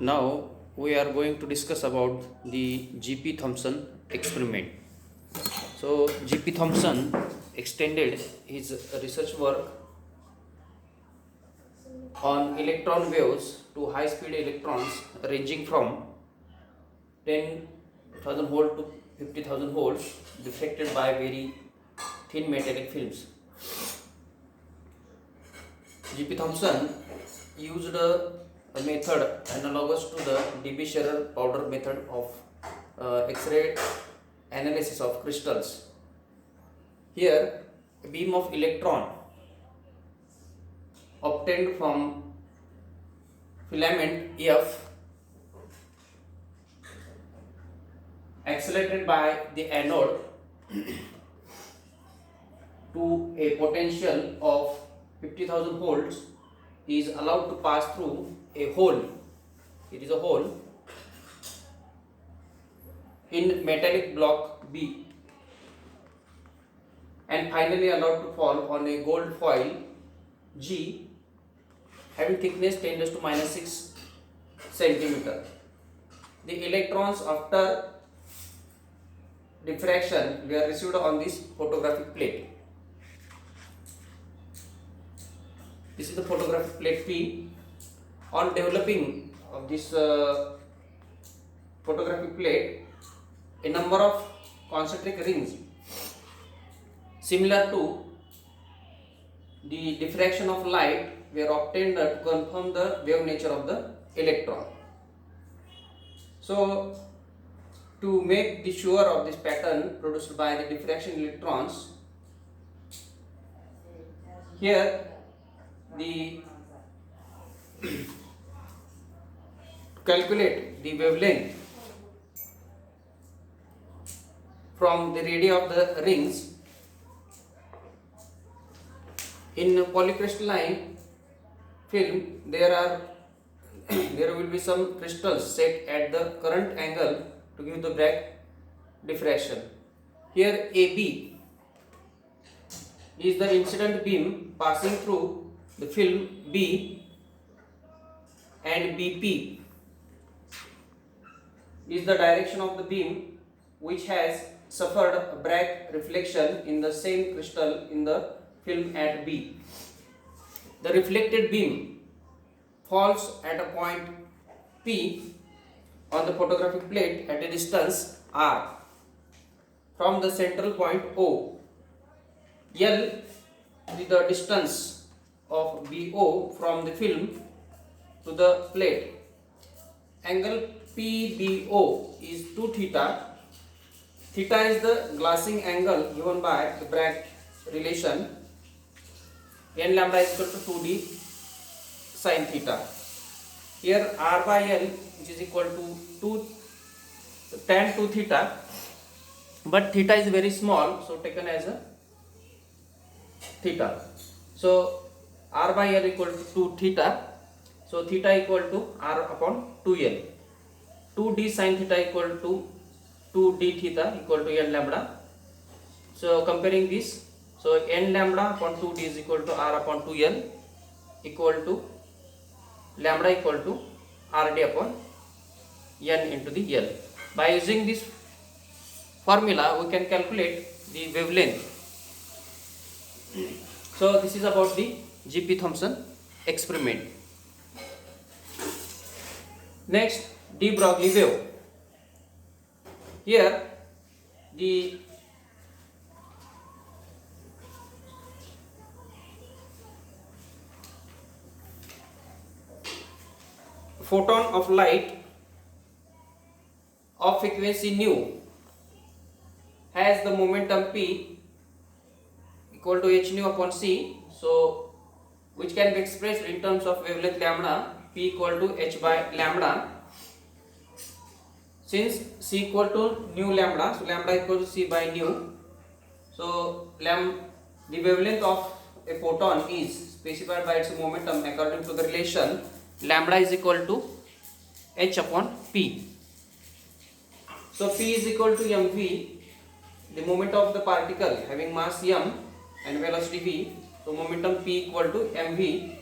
Now we are going to discuss about the G.P. Thomson experiment. So G.P. Thomson extended his research work on electron waves to high speed electrons ranging from 10,000 volt to 50,000 volts deflected by very thin metallic films. G.P. Thomson used a method analogous to the Debye powder method of X-ray analysis of crystals. Here, a beam of electron obtained from filament F accelerated by the anode to a potential of 50,000 volts is allowed to pass through a hole. It is a hole in metallic block B and finally allowed to fall on a gold foil G having thickness 10 raised to minus 6 centimeter. The electrons after diffraction were received on this photographic plate. This is the photographic plate P. On developing of this photographic plate, a number of concentric rings similar to the diffraction of light were obtained to confirm the wave nature of the electron. So, to make the sure of this pattern produced by the diffraction electrons, here the calculate the wavelength from the radii of the rings. In polycrystalline film, there will be some crystals set at the current angle to give the back diffraction. Here AB is the incident beam passing through the film B, and BP is the direction of the beam which has suffered a Bragg reflection in the same crystal in the film at B. The reflected beam falls at a point P on the photographic plate at a distance R from the central point O. L is the distance of BO from the film to the plate. Angle PBO is 2 theta. Theta is the glassing angle given by the Bragg relation. N lambda is equal to 2D sin theta. Here R by L, which is equal to tan 2 theta, but theta is very small, so taken as a theta. So R by L equal to 2 theta. So theta equal to R upon 2L. 2D sin theta equal to 2D theta equal to N lambda. So comparing this, so N lambda upon 2D is equal to R upon 2L equal to lambda equal to RD upon N into the L. By using this formula, we can calculate the wavelength. So this is about the G.P. Thomson experiment. Next, de Broglie wave. Here the photon of light of frequency nu has the momentum P equal to h nu upon c, so which can be expressed in terms of wavelength lambda, P equal to h by lambda. Since c equal to nu lambda, so lambda equal to c by nu, so the wavelength of a photon is specified by its momentum according to the relation lambda is equal to h upon p. So p is equal to mv, the moment of the particle having mass m and velocity v. So momentum p equal to mv.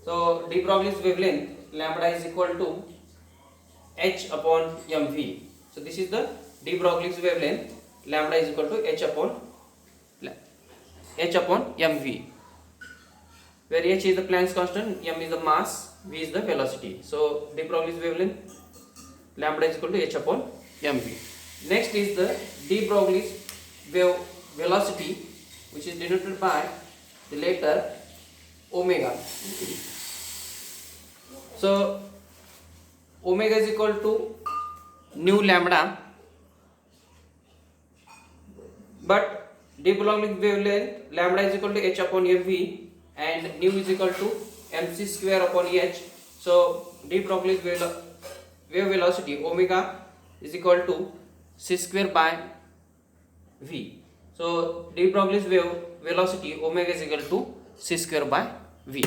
So de Broglie's wavelength lambda is equal to h upon mv. So this is the de Broglie's wavelength. Lambda is equal to h upon mv, where h is the Planck's constant, m is the mass, v is the velocity. So de Broglie's wavelength, lambda is equal to h upon mv. Next is the de Broglie's wave velocity, which is denoted by the letter omega. So omega is equal to nu lambda, but de Broglie's wavelength, lambda is equal to h upon mv and nu is equal to mc square upon h. So de Broglie's wave velocity omega is equal to c square by v. So de Broglie's wave velocity omega is equal to c square by v.